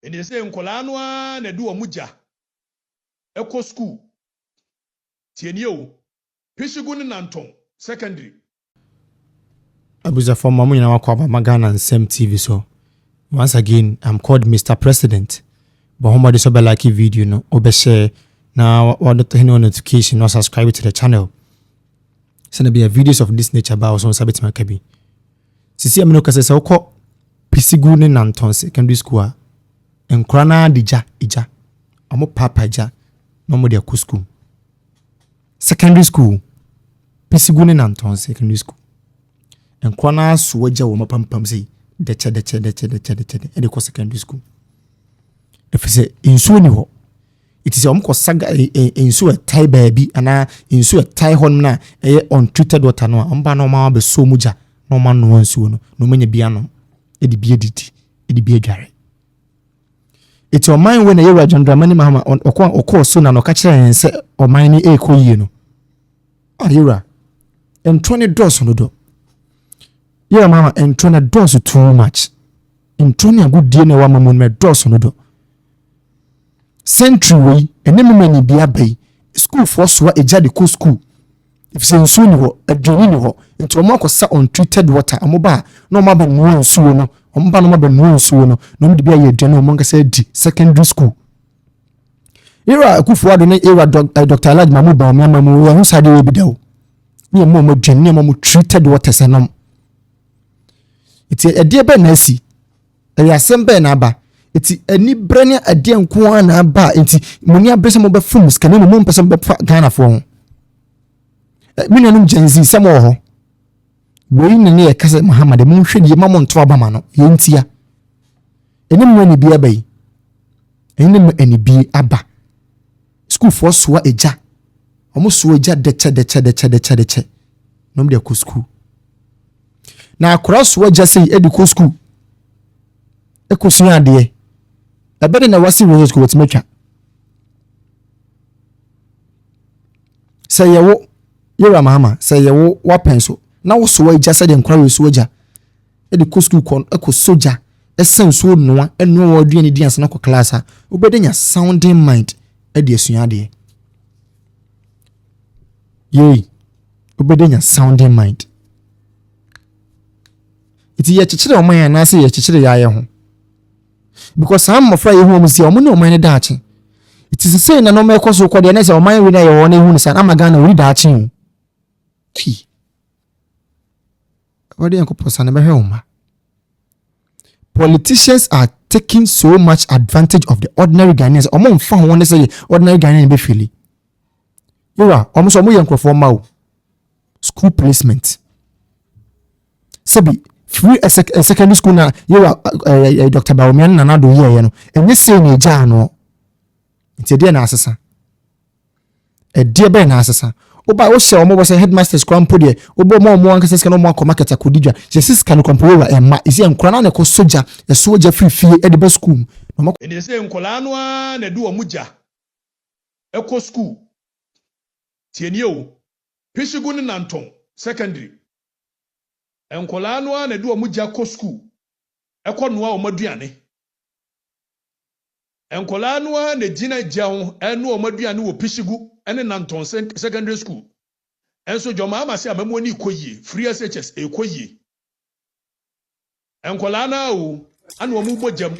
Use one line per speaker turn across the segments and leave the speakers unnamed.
And they say nkola no a na do omugya eko school tienye o Pishigu ne Nanton secondary
Abuza for mamu nyina wakwa Magana and Sem TV so once again I'm called Mr. President but homody so be like video no obe share now what the notification or subscribe to the channel send be videos of this nature about so sabit makabi sisi amino kase se okọ Pishigu ne Nanton secondary school enkura na dija ija amo papa ija no mo de school secondary school Pishigu ne Nanton secondary school enkura na suwaja wo mapampam sei deche e de ko secondary school efise insuo ni ho it is omko saga insuo tai baabi ana insuo tai hon na eye untreated water no amba no ma be so muja no ma no nsuo no no manya bia no e de bia didi e de bia dware it's your mind when you John Dramani Mahama okọ so na no ka kire yen se oman ni ekoyie no ayira entone dos no do yeah mama entone dos too much entone agudie na wa mamun me dos no do century way enemu mani bia bai school for so eja de ko school if say nsuo ni ho adwini ni ho nti omo akosa untreated water amoba no ma ba no nsuo no omba no ma ba no nsuo no no de bia ye dwene omo ngasa di secondary school era akufo ado na era Dr. Alhaji Mamu ba mamu wo hu sade we bidawo ni mo dwene mo treated water sanam iti ade be na asi e asem be na aba iti ani brane ade nko na aba iti muni abrese mo be fum skane mo mpese be Ghana fo minanum genzi samo ho we ne ye kase Muhammad mo hwede ma mo nto abama no ye ntia enim ani bi abai enim ani bi aba school for so eja omo so eja deche no me de ko school na akora so eja sei ediko school ekosu ade ebede na wasi wo school wetmetwa say yewo yera mama say yewo wapenso na wo so eja say de nkora we so eja ediko school kon ekosoja esenso noa enu wo aduane di ansa na ko class ha obede nya sounding mind ede asua ade ye obede nya sounding mind iti ye chichire oman ya na say ye chichire ya ye ho because some of you home see omo ne oman ne daachi it is say na no me koso ko de na say oman we na ye ho na hu ni san amaga na ori daachi ki what dey enkoposa na be hwe oma. Politicians are taking so much advantage of the ordinary Ghanaians. Omo mfa ho ne say ordinary Ghanaian be feel yura omo so mo ye nkrofo ma o school placement sabi free a secondary school na yura Dr. Bawumian na do ye no enye say na eja no nti de na asesa e de be na asesa oba wo hye omo bo say headmasters kwampo de obo mo anka sesika no mo akọ market akodidwa je sesika no kwampo wa emma isi enkura na ne ko soja e soja free e de be school no
and they say nkola no a na do omugya eko school tienye o Pishigu ne Nanton secondary nkola no a na do omugya ko school eko noa omaduane nkola no a na gina gyawo enu omaduane wo Pishigu ene Nanton secondary school enso joma amase amamu ni koyie free SHS ekoyie enkola na o anu omu bojam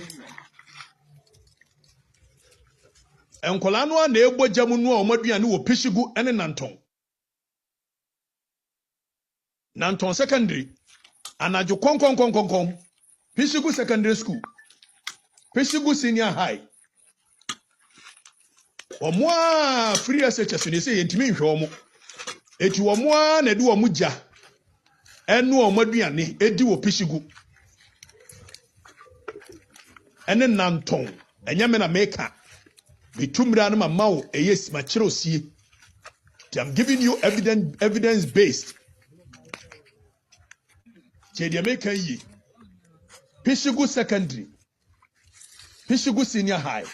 enkola no na ebojam no omaduane wo Pishigu ene Nanton secondary anajo konkon Pishigu secondary school Pishigu senior high omo a free SHS ni say yentimi nhwe omo eti omo a na du omugya enu omaduane edi wo Pishigu ene Nanton enyame na meka bitumra na mamawo eyes ma kire osie. I'm giving you evidence based. JDM kan yi Pishigu secondary Pishigu senior high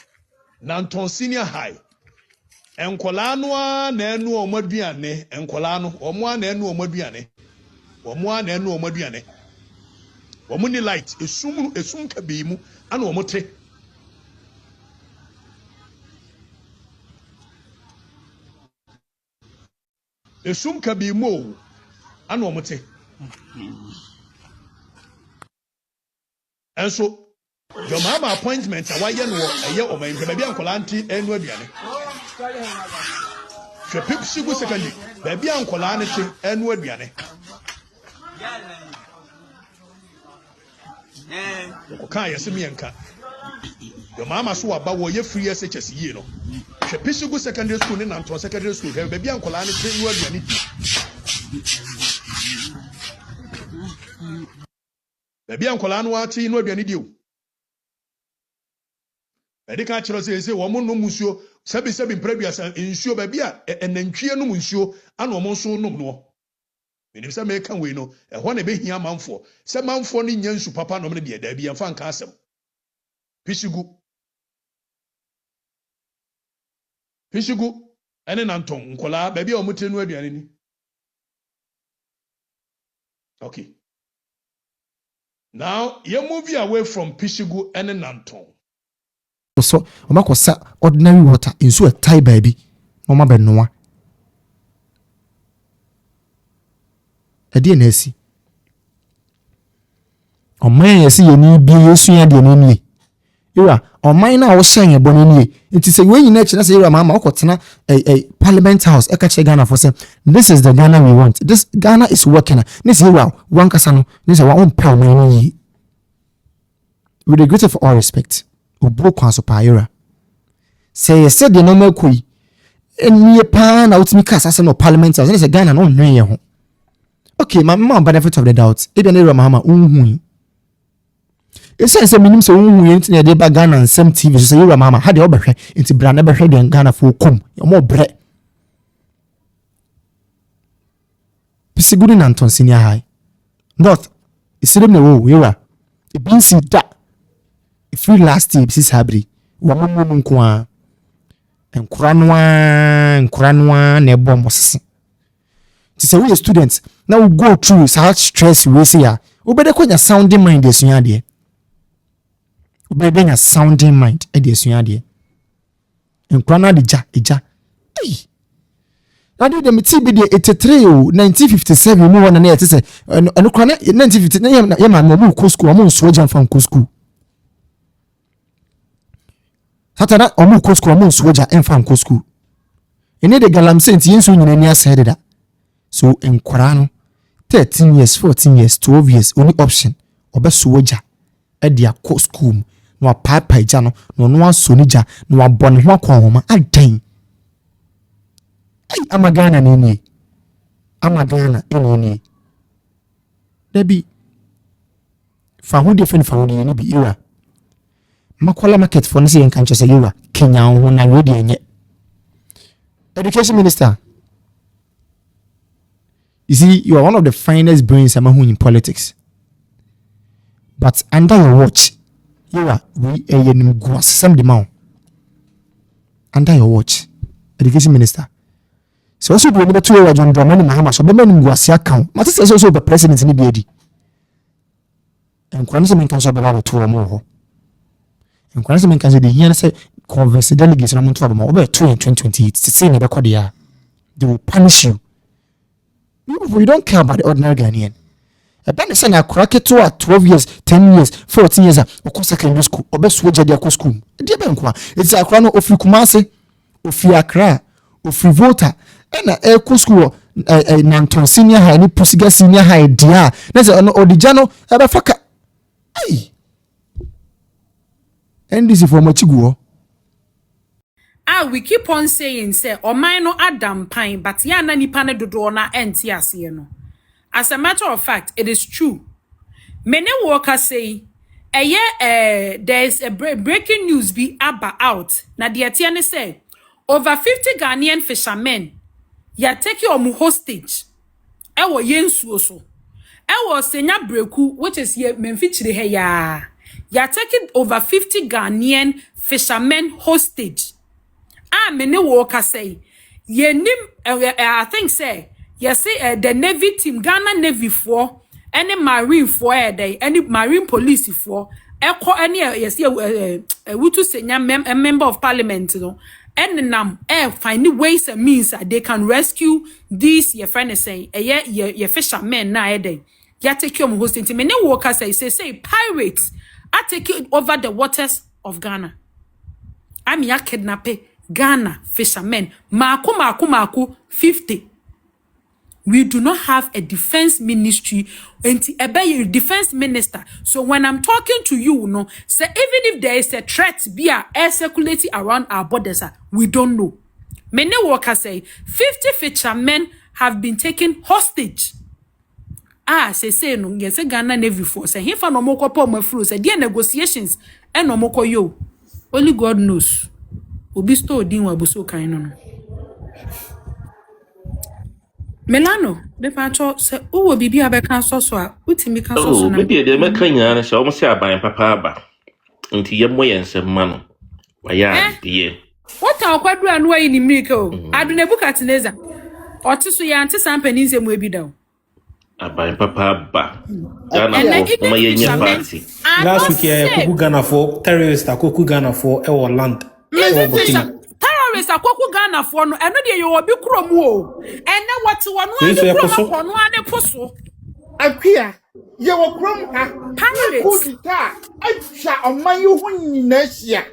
Nanton senior high enkola no a na enu omaduane enkola no omo a na enu omaduane omo ni light esum ka bi mu ana omo te esum ka bi mo ana omote enso your mama appointment awaye no eye oman pe bia nkola anti enu aduane hwe pipsigu secondary bia nkola anti enu aduane ko kan yesemi enka your mama so aba wo ye free SHS yi no hwe pipsigu secondary school ni Nanton secondary school hwe bia nkola anti enu aduane di bia nkola anu ati enu aduane di o Edika chiro se wo mo no musuo sebi mpredua nsuo ba bia enantwie no musuo ana omo so nom no menim se me kan we no ho na be hia manfo se manfo no nya nsu papa no me de da bia mfa nka asem pishigu ene Nanton nkola ba bia omote no aduane ni okay now you move away from pishigu ene Nanton
so omakosa ordinary water inso a tie baby mama benoa ade na asi oman yesi yeni bi yesu ya de no nie ira oman na wo hyan ye bone nie nti se we nyina chi na se ira mama okotena parliament house e ka che Ghana for say this is the Ghana we want, this Ghana is working this ira wan kasa no this wa on pa oman ni with the greatest of all respect obo kwanso paira say you said the normal koi enie pa na utimi kasa say no parliament house say Ghana no nwen ye ho okay my mom benefit of the doubt e be na mama unhu e say minim say unhu ye ntine de ba Ghana nsem TV so say you mama ha de obehwe nti bra na behwe de Ghana fo kom mo bre pisiguri Nanton senior high north isirim na wo yera e bin si da free last year this habri wo mo nko a enkura noa na ebo mosese ti say we students now we go through such stress we say ya obede kwanya sounding mind esua de obede nya sounding mind e de esua de enkura na de ja na de meti bi de 83 o 1957 mu wona na yete say enukura na 1950 na ye ma no ko school mo nso jan fan ko school Satana omu ko school omu soja enfan ko school. Ene de galamsent yenso nyina ni asede da. So enkwara no 13 years, 14 years, 12 years only option obe soja e dia ko school no papa ija no asonija no abone ho akon adan. Ai amagana ni. Amagana ni. Debi fa ho different fa ho ni bi era. Makola market for nsi enka nche say you Kenya ho na we de enye education minister. You see, you are one of the finest brains among in politics, but under your watch you are we some demand under your watch education minister. So also do number 2 wa John Dramani Mahama so be mani guase account mate say so be president ni bi edi en kwani se men kan so be ba to mo ho. And Kwanza men can say the here say converse delegates na muntu abama over 2028 say na be kwade ya they will punish you. You don't care about the ordinary Ghanaian. A ben say na kraketo at 12 years 10 years 14 years o secondary school obe soja dia ko school dia ben kwa it's akra no ofi Kumase ofi Accra ofi Volta na ko school Nanton senior high ni Pusiga senior high dia na say no odijano e be faka ai and this is for Machiguo.
We keep on saying, say, or mine Adam Pine, but ya na nipa ne dodo na enti ase no. As a matter of fact, it is true. Many workers say, there's a breaking news be out. Na the atiane say, over 50 Ghanaian fishermen, ya take your hostage. Ewo yensu so. Ewo senya breku, which is ye memfichire he ya. You're taking over 50 Ghanaian fishermen hostage. Many workers say, I think say, say the Navy team, Ghana Navy for any Marine for any Marine Police for any yes, we to say a member of Parliament, and nam find ways and means that they can rescue these your friend is saying your fishermen na ya take your hosting many workers say pirates are taking over the waters of Ghana. I'm ya kidnap Ghana fishermen maku 50. We do not have a defense ministry and a defense minister. So when I'm talking to you, no, say even if there is a threat be air circulating around our borders, we don't know. Many workers say 50 fishermen have been taken hostage. Say no, yes, a Ghana Navy force. Say here for no more couple of fruits. Say dear negotiations and no more yo. Only God knows. Obi store din wa buso kan no. Melano, the patcho say, oh, bibi abeka so a, utimi kan so na.
Maybe they make kanya na sha almost say aban papa ba. Nti ye moye nsem ma no. Wa ya de.
What our kwadru anu ayi ni miracle. Adu Nebuchadnezzar. Oти so ya anti sampani nsem we bi da.
Aban papa ba. Ghana for my yenye party.
Last week Koku Ghana for terrorists Koku Ghana for land.
Terrorists akwaku Ghana for no eno de ye obi krom o. Ene what one krom no ane poso.
Akia ye wo krom ha. Kudita acha omanyu ho nyina hia.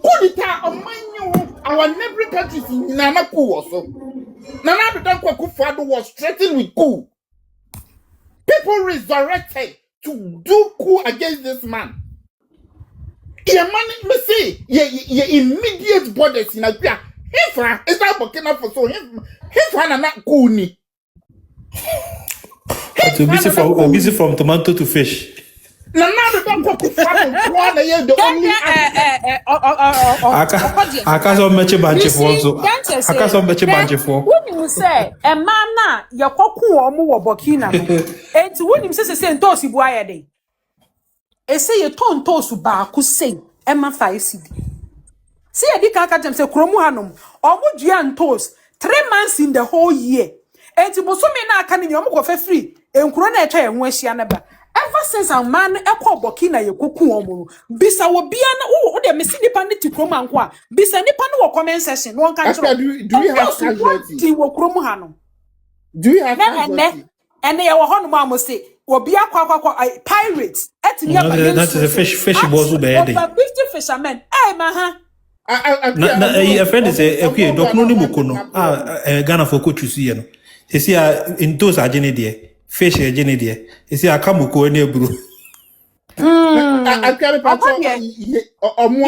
Kudita omanyu our neighboring countries nyina ku wo so. Nana Addo Dee was threatened with coup. People resurrected to do coup against this man. Yeah, man, me say, yeah, immediate borders in Akia. Hefa is that Burkina Faso. Hefa na not coup ni.
Busy from tomato to fish.
Nana Addo Dee one year the only.
Akaso meche banche for so. Akaso meche banche for.
When you say a man na ya kwaku omo wo Burkina no. Enti wonim say ntosi bu ayede. E say ye ton tosu ba ku say e ma 5 cedi. See e di kan ka dem say kromu hanom. Omo dua ntos 3 months in the whole year. Enti bosome na aka ni omo go fe free. Enkuro na etwa ye ho ahia na ba. Ever since a man ekọ Burkina ye koku omo bisa wo bia na wo de mesi nipa ne ti krom anko a bisa nipa no wo comment section no kan kiro
do we have casualty
wo krom ha no
do we have casualty
and ye wo hono ma mo say obi akwa pirates etimi aba
that is a fish bozu be dey
50 fishermen ma ha
a friend is okay dokno ni mokono Ghana for ko chusu ye no se see in those agene there fish agene there se see akamoko ni eburu
akare pato omu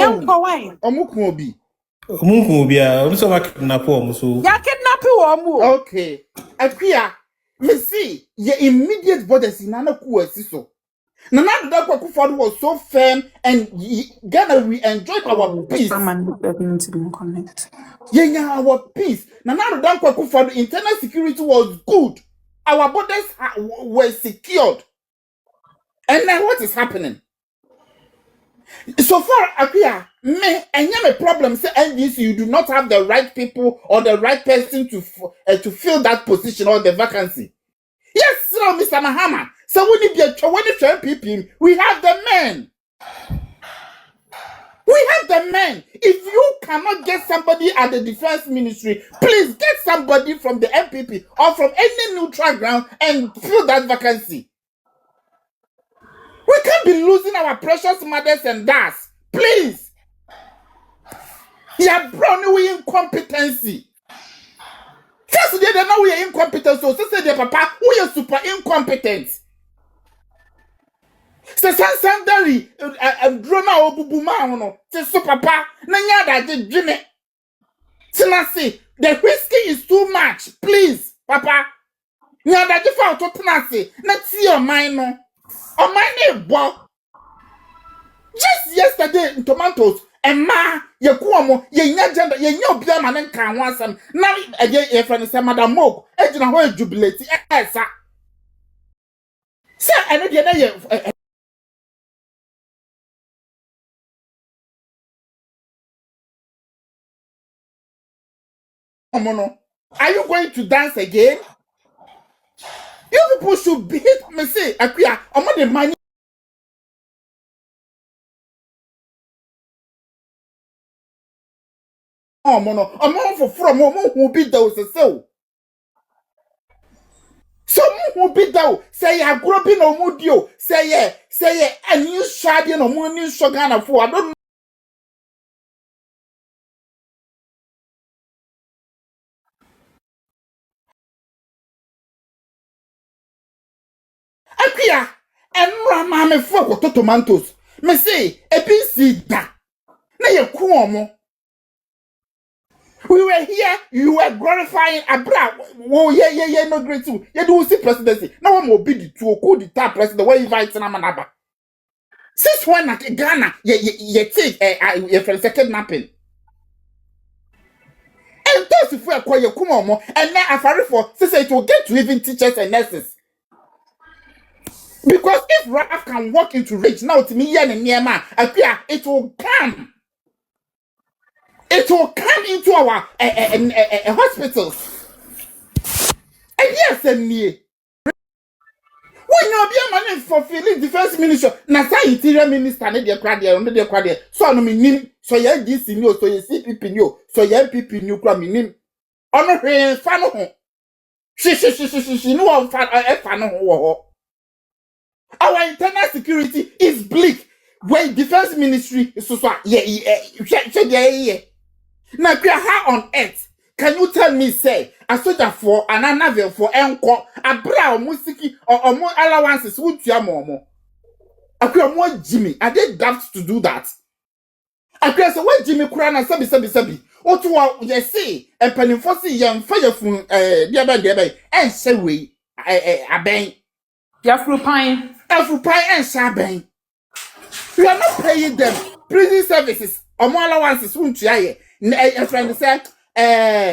obi
a so ma kidnap o so
ya kidnap wo mu
okay akia me see your immediate borders in anaku asiso Nana Addo Dee Akufo-Addo was so firm and Ghana we enjoyed our peace. Yeah, our peace. Nana Addo Dee Akufo-Addo internal security was good. Our borders were secured. And now what is happening? So far, Akia, me a problem. Say NDC, you do not have the right people or the right person to fill that position or the vacancy. Yes, sir, Mr. Mahama. So when you people, we have the men. We have the men. If you cannot get somebody at the defense ministry, please get somebody from the MPP or from any neutral ground and fill that vacancy. We can't be losing our precious mothers and dads. Please. You are brought we incompetency. First, they know we are incompetent. So, say the papa, we are super incompetent. Se sansandari drona obubuma no se so papa na nya da dwene tenase the whiskey is too much please papa nya da je fa to tenase na ti o man no o man na ebo just yesterday tomatoes emma ye kuomo ye nya gender ye nya obia ma ne kan ho asem na ye friend say madam mok ejina ho jubilate esa se eno de na ye are you going to dance again? You people should beat me. Say, Akia, I'm not the money. omo for from who be those so. Some who be thou say ya groping no mudio say a new shadi no more new shogana for I don't Akia and mama for tomatoes. Me say a PC da na ye kuomo. We were here, you were glorifying Abra. Oh, yeah, no great too. You do see presidency. Now I'm obedient to a coup d'etat president. Where you invite Namanaba? Since when at Ghana, you take a second napping. And those if we acquire Kumomo, and now I'm for, since it will get to even teachers and nurses. Because if Raf can walk into rage now to me, and near man, it will come. It will come into our hospitals. And yes, and me. When you be a man fulfilling defense minister, Nasa interior minister, need your cradle, under their cradle. So no meaning, so ye this in you, so ye see people in you, so ye people in you, cram in. Honor her, fan home. She know I'm fan home. Our internal security is bleak. When defense ministry is so, yeah. Now, how on earth can you tell me, say, a soldier for an another for enco, a brow musiki or more allowances would you more? I could more Jimmy. I did daft to do that. I could say, what Jimmy Kurana sabi. What to yes, say, and penny young fire from dear and say we a bang.
Yafru pine.
Afro pie and shabang. We are not paying them prison services or more allowances won't you? A friend said,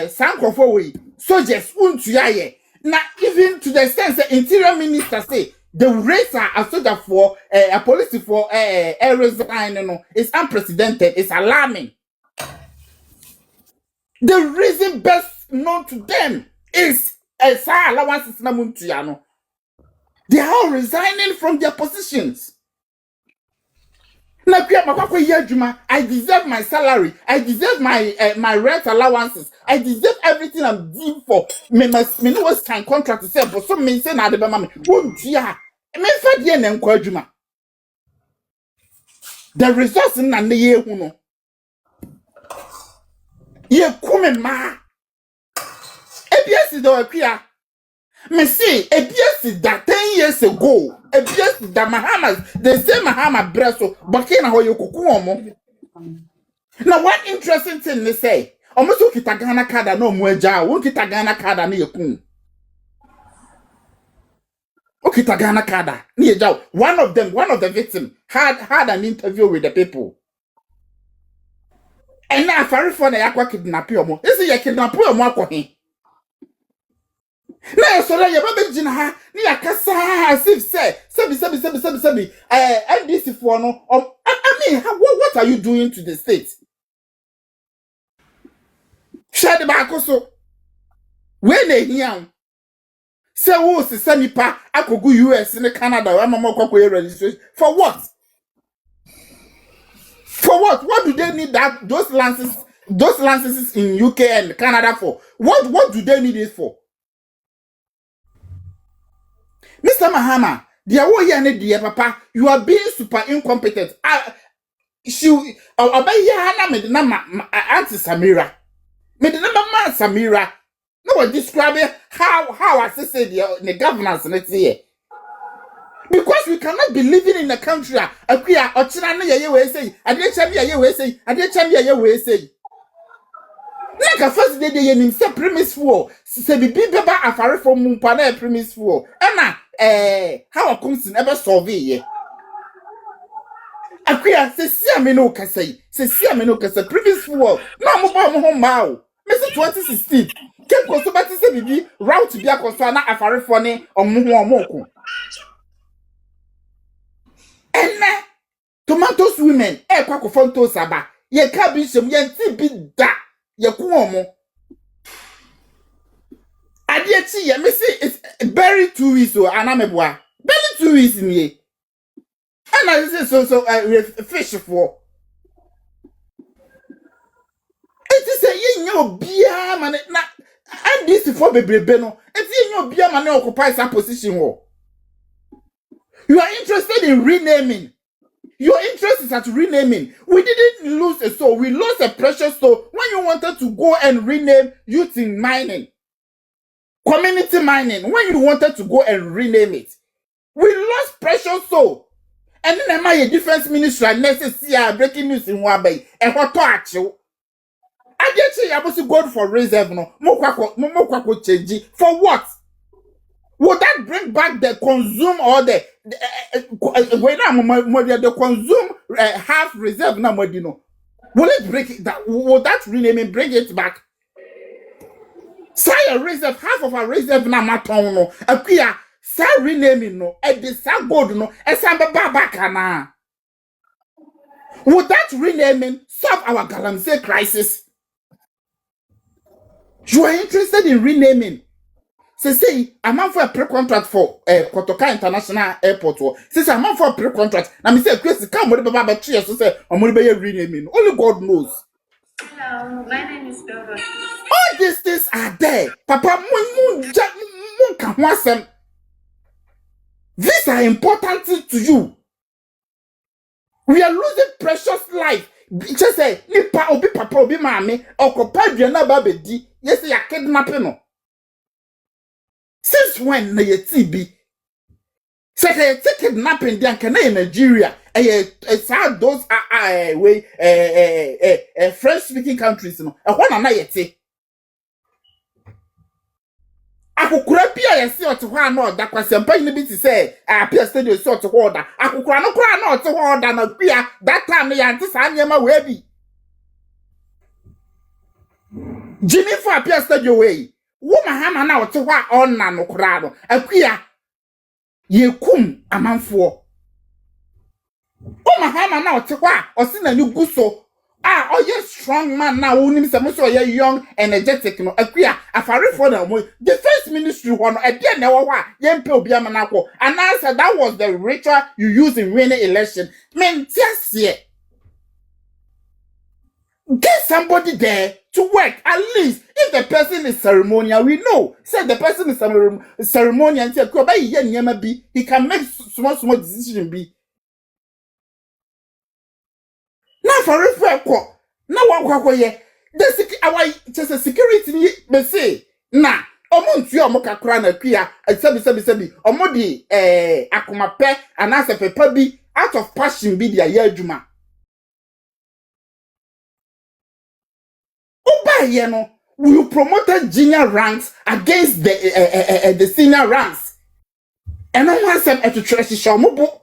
Sanko way, soldiers won't you? Now, even to the extent the interior minister say the rates are a soldier for a policy for a resign, it's unprecedented, it's alarming. The reason best known to them is a allowances namuntiano. They are all resigning from their positions. I deserve my salary. I deserve my rent allowances. I deserve everything I'm due for. Me no was sign contract to say, but some men say na de be mama. Won't ya? Me fa de na nkwa adwuma. The resource na ne ye hu no. Ye kume ma. ABS do akua. Me see, ABS that 10 years ago. ABS that Mahamas, the same Mahama breso, Bakina ho yokukuomo. Now, one interesting thing they say, almost ukita Ghana kada no mweja, ukita Ghana kada ni yekun. Ukita Ghana kada ni yejao. One of the victims had an interview with the people. And now, for na yakwa kidnap yomo. This is ya kidnap yomo kwa he. Na so la yeba begina ha ni akasa as if say sabi NDC for no I mean what are you doing to the state? Shade ba so when e hian say wo se sanipa akogu US ne Canada wa mama kwakọ registration for what? For what? What do they need those licenses in UK and Canada for? What do they need it for? Mr. Mahama, dear woyane dear papa, you are being super incompetent. She obey Hana made nama Auntie Samira. Made nama Samira. No one describe how I say the governance next year. Because we cannot be living in a country a queer or China ye say, I didn't tell me a way say, I didn't tell me a way say. Like a first day in say premise for say be baba afare for mumpana premise for. Anna how a comes never solve ye. Akia say see ameno kasai. Say see ameno kasai previous for. No mo ba mo ho ma o. Mr 2016. Keep ko so bati say bibi route bia ko so na afare for ne omo Enne tomatoes women kwa ko fonto saba. Ye ka bi shem ye nti bi da. Ye ku omo. Adieti ye me say it's very 2 weeks o anameboa. Very 2 weeks ni. And I say so fish for. It is a yenyo bia man na and this for bebrebe no enti yenyo bia man occupy that position ho. You are interested in renaming. Your interest is at renaming. We didn't lose a soul. We lost a precious soul when you wanted to go and rename youth in mining, community mining. When you wanted to go and rename it, we lost precious soul. And then my defense ministry and necessary breaking news in Wabe and what to actual. I get you able to go for reserve no. Mokwako change for what? Would that bring back the consume or the consume half reserve na modino? Will it break it that? Would that renaming bring it back? Say a reserve, half of a reserve na matono. A queer say renaming no, a disa gold no, a samba babakana. Would that renaming solve our Galamsey crisis? You are interested in renaming? Say, I'm on for a pre-contract for Kotoka International Airport. Say, I'm on for a pre-contract. Now, me say, Chris, come with the Baba Chia, so say, I'm going to be renaming. Only God knows.
Hello, my name is Belva.
All these things are there. Papa, these are important to you. We are losing precious life. Just say, Nipa obi papa obi mami, occupy the babedi. Yes, you are kidnapping. Since when na ye TB? Say kidnapping the Ankara in Nigeria. Those French speaking countries no. One na ye te. Akukura pia ye see oto ho na oda kwasempa ni bi ti say pia studio see oto ho oda. Akukura no kura na oto ho oda na pia that time ya ante sa nyema we bi. Jimmy for pia studio we. Woman hama na ote ho on na no kura no. Akua ye kum amanfo. Woman hama na ote ho osi na ni guso. Oh yes, strong man now. Unim se mo so ye young, energetic no. Akua afare for na mo. The first ministry one e dey na wo a ye mpe obi ama na akọ. And I said that was the ritual you use in winning election. Men tiasie. Get somebody there to work. At least if the person is ceremonial, we know. Say the person is ceremonial and say, he can make small decision be. Now for referral, now what ye? The just a security me say na omuntu yo mo kakra na pia sebi omodi akomape anase pepa bi out of passion bi dia ye adwuma. We promoted junior ranks against the senior ranks. And I want some to trash show mobo.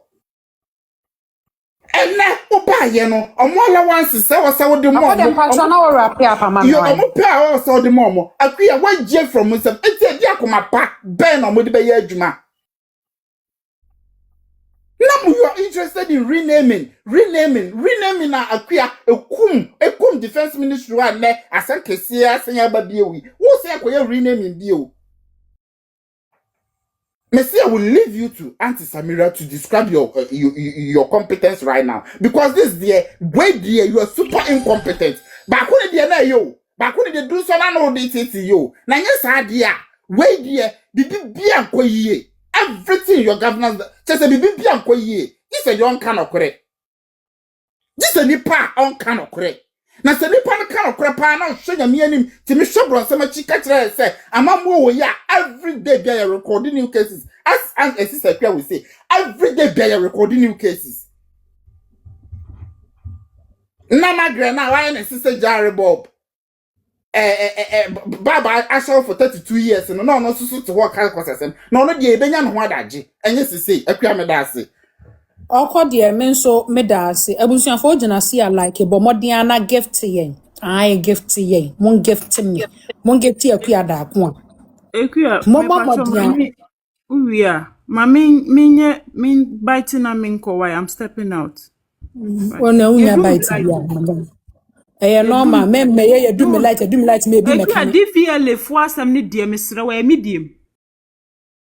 And now, Obayeno, Omola wants to say, what's our demo? You are more power also the momo. I create one jet from myself. It's a Yakuma pack, Ben on Mudiba Juma. Now you are interested in renaming na Akua a kum defense ministry one there as a Kesia Senya Babiwi. Who say Akoya renaming bio? Messi, I will leave you to Auntie Samira to describe your competence right now. Because this dear, way dear, you are super incompetent. But who did you? But who did do so? I know this to you. Now yes, idea. Way dear, did be a everything your governance just a bibi anko ye. This a young can of correct. This a nipa on can of correct. Na se nipa no can of correct pa na show ya me anim ti me shobro se ma chika kire say amamwo wo ya every day be a recording new cases as a sister we say every day be a recording new cases. Na magre na why na sister Jare Bob Baba I saw for 32 years no so to work calculation no dey ebenya no ho adaje enye sisi akua me da ase
Oko de men so me da ase abusuafo gina se ya like bo modern na gift yen ai gift yen mon gift me mon gift akua da ko a
Akua
mo modern
uwia ma min biting na min ko why I'm stepping out
ona unya bite ya normal me ye do me light me be me
Akua
kan
DVL fo asem ne die mesre wa medium